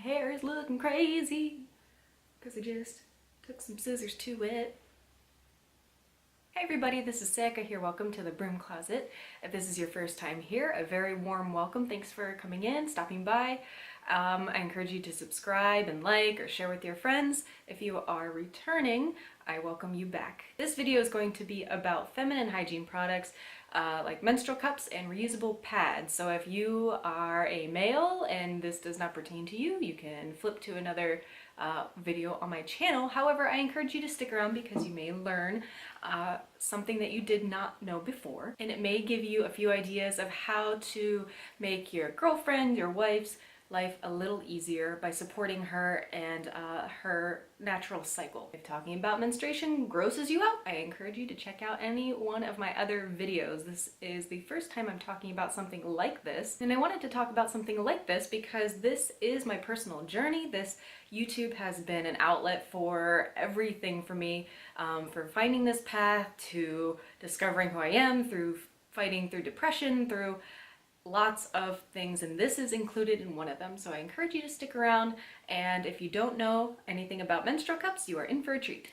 hair is looking crazy because I just took some scissors to it. Hey everybody, this is Saka here. Welcome to the Broom Closet. If this is your first time here, a very warm welcome. Thanks for coming in, stopping by. I encourage you to subscribe and like or share with your friends. If you are returning, I welcome you back. This video is going to be about feminine hygiene products like menstrual cups and reusable pads. So if you are a male and this does not pertain to you, you can flip to another video on my channel. However, I encourage you to stick around because you may learn something that you did not know before, and it may give you a few ideas of how to make your girlfriend, your wife's life a little easier by supporting her and her natural cycle. If talking about menstruation grosses you out, I encourage you to check out any one of my other videos. This is the first time I'm talking about something like this, and I wanted to talk about something like this because this is my personal journey. This YouTube has been an outlet for everything for me, for finding this path to discovering who I am, through fighting through depression, through lots of things, and this is included in one of them. So I encourage you to stick around, and if you don't know anything about menstrual cups, you are in for a treat.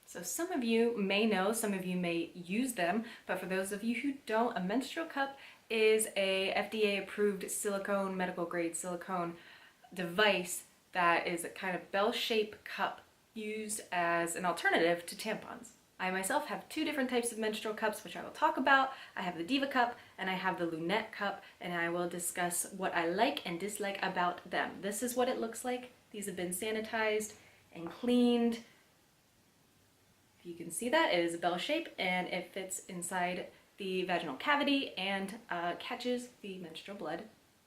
So some of you may know, some of you may use them, but for those of you who don't, a menstrual cup is a FDA approved silicone, medical grade silicone device that is a kind of bell-shaped cup used as an alternative to tampons. I myself have two different types of menstrual cups, which I will talk about. I have the Diva cup and I have the Lunette cup, and I will discuss what I like and dislike about them. This is what it looks like. These have been sanitized and cleaned. If you can see that, it is a bell shape and it fits inside the vaginal cavity and catches the menstrual blood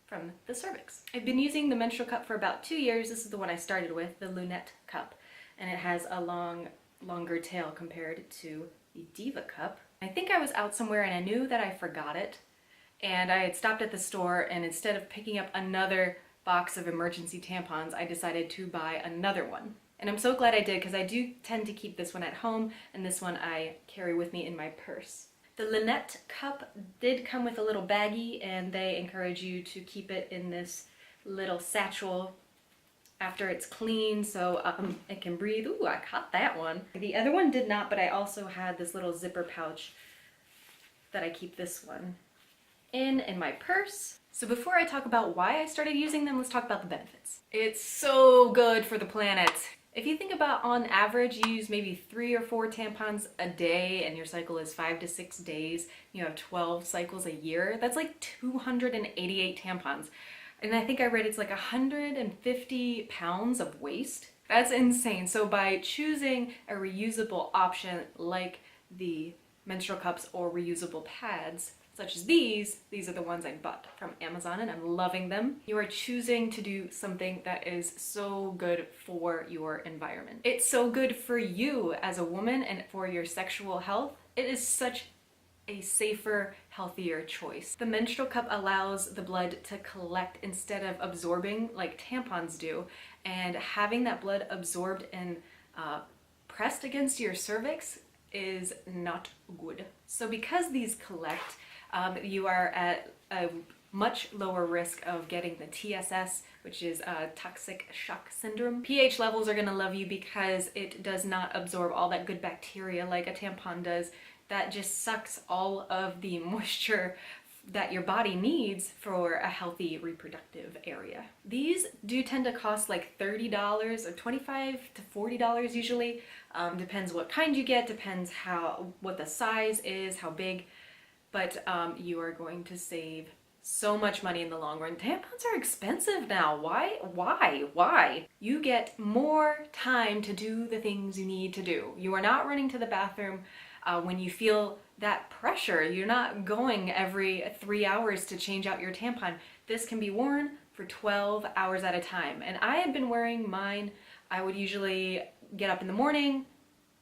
from the cervix. I've been using the menstrual cup for about 2 years. This is the one I started with, the Lunette cup, and it has a longer tail compared to the Diva cup. I think I was out somewhere and I knew that I forgot it, and I had stopped at the store, and instead of picking up another box of emergency tampons, I decided to buy another one. And I'm so glad I did, because I do tend to keep this one at home, and this one I carry with me in my purse. The Lunette cup did come with a little baggie, and they encourage you to keep it in this little satchel after it's clean so it can breathe. Ooh, I caught that one. The other one did not, but I also had this little zipper pouch that I keep this one in my purse. So before I talk about why I started using them, let's talk about the benefits. It's so good for the planet. If you think about, on average, you use maybe 3 or 4 tampons a day, and your cycle is 5 to 6 days. You have 12 cycles a year. That's like 288 tampons. And I think I read it's like 150 pounds of waste. That's insane. So by choosing a reusable option like the menstrual cups or reusable pads, such as these are the ones I bought from Amazon, and I'm loving them. You are choosing to do something that is so good for your environment. It's so good for you as a woman and for your sexual health. It is such a safer, healthier choice. The menstrual cup allows the blood to collect instead of absorbing like tampons do, and having that blood absorbed and pressed against your cervix is not good. So because these collect, you are at a much lower risk of getting the TSS, which is toxic shock syndrome. pH levels are gonna love you because it does not absorb all that good bacteria like a tampon does. That just sucks all of the moisture that your body needs for a healthy reproductive area. These do tend to cost like $30 or $25 to $40 usually. Depends what kind you get, depends what the size is, how big. But you are going to save so much money in the long run. Tampons are expensive now. Why? You get more time to do the things you need to do. You are not running to the bathroom when you feel that pressure. You're not going every 3 hours to change out your tampon. This can be worn for 12 hours at a time. And I had been wearing mine. I would usually get up in the morning,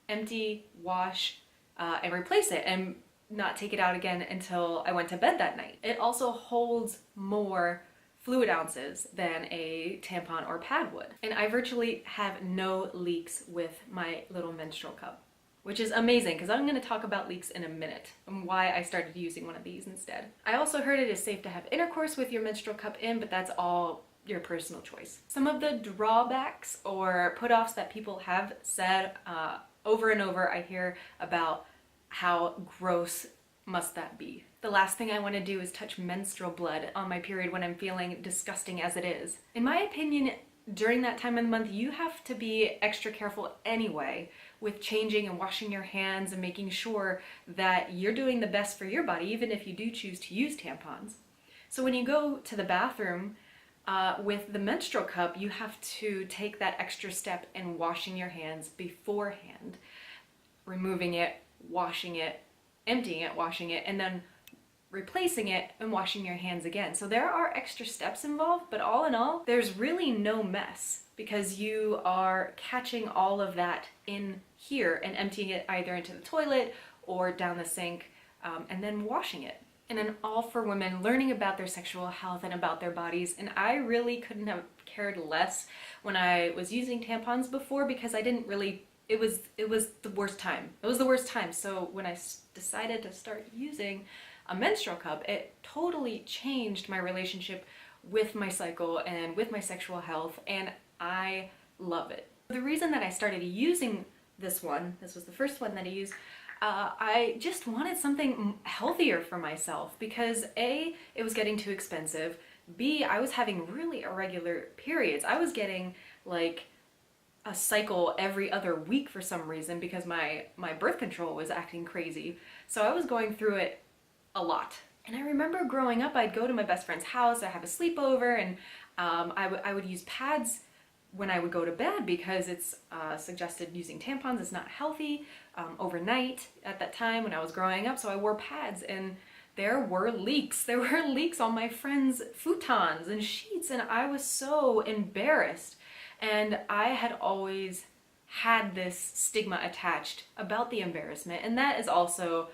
empty, wash, and replace it, and not take it out again until I went to bed that night. It also holds more fluid ounces than a tampon or pad would. And I virtually have no leaks with my little menstrual cup, which is amazing because I'm going to talk about leaks in a minute and why I started using one of these instead. I also heard it is safe to have intercourse with your menstrual cup in, but that's all your personal choice. Some of the drawbacks or put-offs that people have said over and over, I hear about how gross must that be. The last thing I want to do is touch menstrual blood on my period when I'm feeling disgusting as it is. In my opinion, during that time of the month, you have to be extra careful anyway with changing and washing your hands and making sure that you're doing the best for your body, even if you do choose to use tampons. So when you go to the bathroom with the menstrual cup, you have to take that extra step in washing your hands beforehand, removing it, washing it, emptying it, washing it, and then replacing it and washing your hands again. So there are extra steps involved, but all in all, there's really no mess because you are catching all of that in here and emptying it either into the toilet or down the sink and then washing it. And then all for women learning about their sexual health and about their bodies. And I really couldn't have cared less when I was using tampons before because I didn't really, it was the worst time. It was the worst time. So when I decided to start using a menstrual cup, it totally changed my relationship with my cycle and with my sexual health, and I love it. The reason that I started using this was the first one that I used, I just wanted something healthier for myself because A, it was getting too expensive, B, I was having really irregular periods. I was getting like a cycle every other week for some reason because my birth control was acting crazy. So I was going through it a lot. And I remember growing up, I'd go to my best friend's house, I'd have a sleepover, and I would use pads when I would go to bed because it's suggested using tampons is not healthy overnight at that time when I was growing up. So I wore pads and there were leaks. There were leaks on my friends' futons and sheets, and I was so embarrassed. And I had always had this stigma attached about the embarrassment, and that is also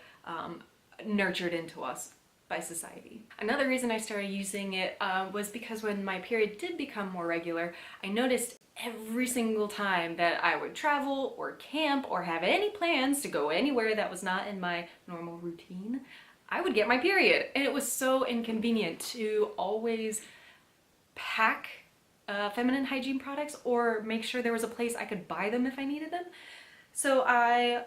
nurtured into us by society. Another reason I started using it was because when my period did become more regular, I noticed every single time that I would travel or camp or have any plans to go anywhere that was not in my normal routine, I would get my period. And it was so inconvenient to always pack feminine hygiene products or make sure there was a place I could buy them if I needed them. So I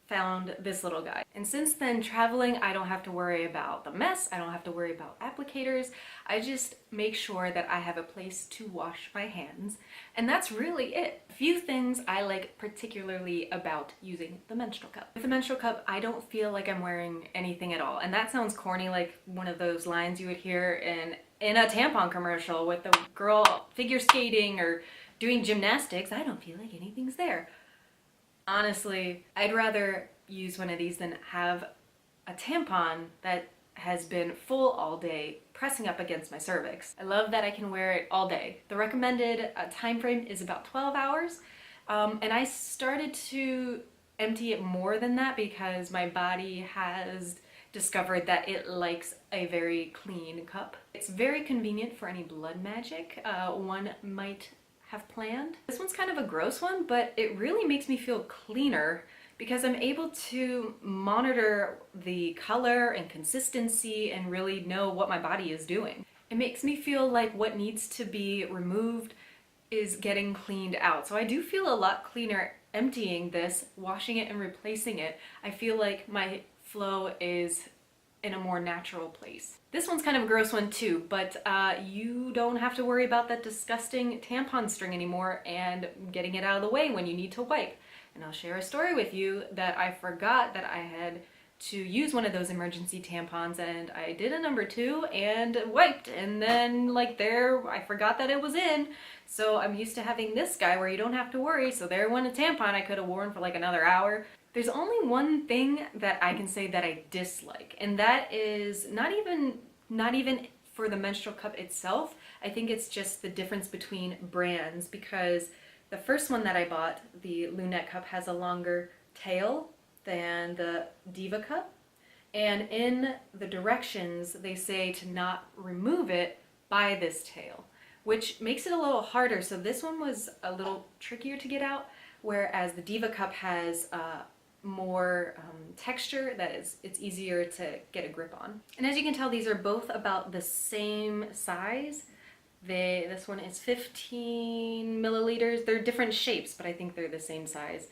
found this little guy. And since then, traveling, I don't have to worry about the mess. I don't have to worry about applicators. I just make sure that I have a place to wash my hands. And that's really it. A few things I like particularly about using the menstrual cup. With the menstrual cup, I don't feel like I'm wearing anything at all. And that sounds corny, like one of those lines you would hear in a tampon commercial with the girl figure skating or doing gymnastics. I don't feel like anything's there. Honestly, I'd rather use one of these than have a tampon that has been full all day, pressing up against my cervix. I love that I can wear it all day. The recommended time frame is about 12 hours, and I started to empty it more than that because my body has discovered that it likes a very clean cup. It's very convenient for any blood magic one might have planned. This one's kind of a gross one, but it really makes me feel cleaner because I'm able to monitor the color and consistency and really know what my body is doing. It makes me feel like what needs to be removed is getting cleaned out. So I do feel a lot cleaner emptying this, washing it and replacing it. I feel like my flow is in a more natural place. This one's kind of a gross one too, but you don't have to worry about that disgusting tampon string anymore and getting it out of the way when you need to wipe. And I'll share a story with you that I forgot that I had to use one of those emergency tampons, and I did a number 2 and wiped, and then like there, I forgot that it was in. So I'm used to having this guy where you don't have to worry. So there went a tampon I could have worn for like another hour. There's only one thing that I can say that I dislike, and that is not even for the menstrual cup itself. I think it's just the difference between brands, because the first one that I bought, the Lunette cup, has a longer tail than the Diva cup, and in the directions they say to not remove it by this tail, which makes it a little harder. So this one was a little trickier to get out, whereas the Diva cup has more texture that it's easier to get a grip on. And as you can tell, these are both about the same size. This one is 15 milliliters. They're different shapes, but I think they're the same size.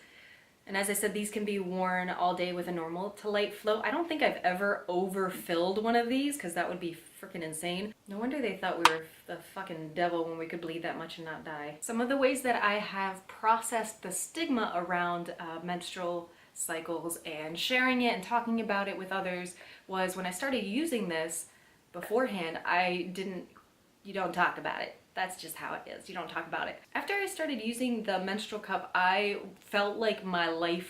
And as I said, these can be worn all day with a normal to light flow. I don't think I've ever overfilled one of these, because that would be freaking insane. No wonder they thought we were the fucking devil when we could bleed that much and not die. Some of the ways that I have processed the stigma around menstrual cycles and sharing it and talking about it with others was when I started using this beforehand, you don't talk about it. That's just how it is. You don't talk about it. After I started using the menstrual cup, I felt like I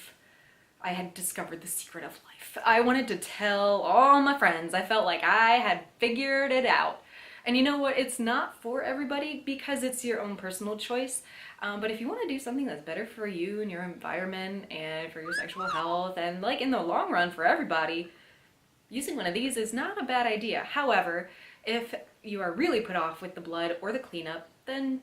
had discovered the secret of life. I wanted to tell all my friends. I felt like I had figured it out. And you know what? It's not for everybody because it's your own personal choice. But if you want to do something that's better for you and your environment and for your sexual health and like in the long run for everybody, using one of these is not a bad idea. However, if you are really put off with the blood or the cleanup, then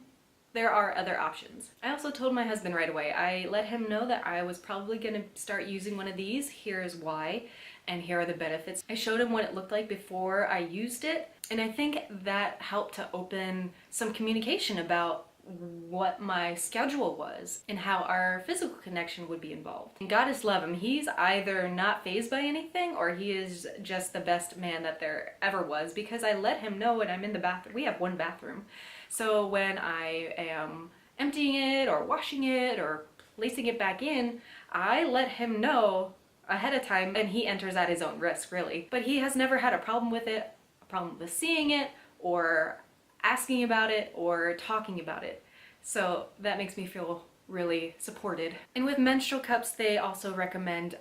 there are other options. I also told my husband right away. I let him know that I was probably going to start using one of these. Here's why, and here are the benefits. I showed him what it looked like before I used it, and I think that helped to open some communication about what my schedule was and how our physical connection would be involved. And goddess love him, he's either not fazed by anything or he is just the best man that there ever was, because I let him know when I'm in the bathroom. We have one bathroom. So when I am emptying it or washing it or placing it back in, I let him know ahead of time, and he enters at his own risk, really. But he has never had a problem with it, a problem with seeing it or asking about it or talking about it. So that makes me feel really supported. And with menstrual cups, they also recommend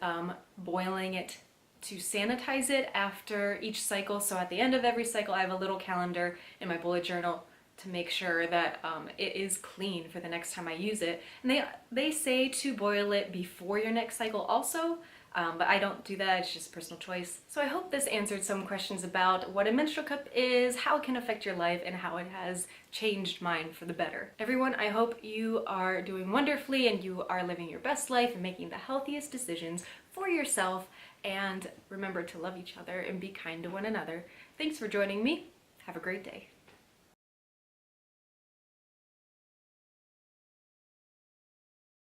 boiling it to sanitize it after each cycle. So at the end of every cycle, I have a little calendar in my bullet journal to make sure that it is clean for the next time I use it. And they say to boil it before your next cycle also, but I don't do that. It's just personal choice. So I hope this answered some questions about what a menstrual cup is, how it can affect your life, and how it has changed mine for the better. Everyone, I hope you are doing wonderfully and you are living your best life and making the healthiest decisions for yourself. And remember to love each other and be kind to one another. Thanks for joining me. Have a great day.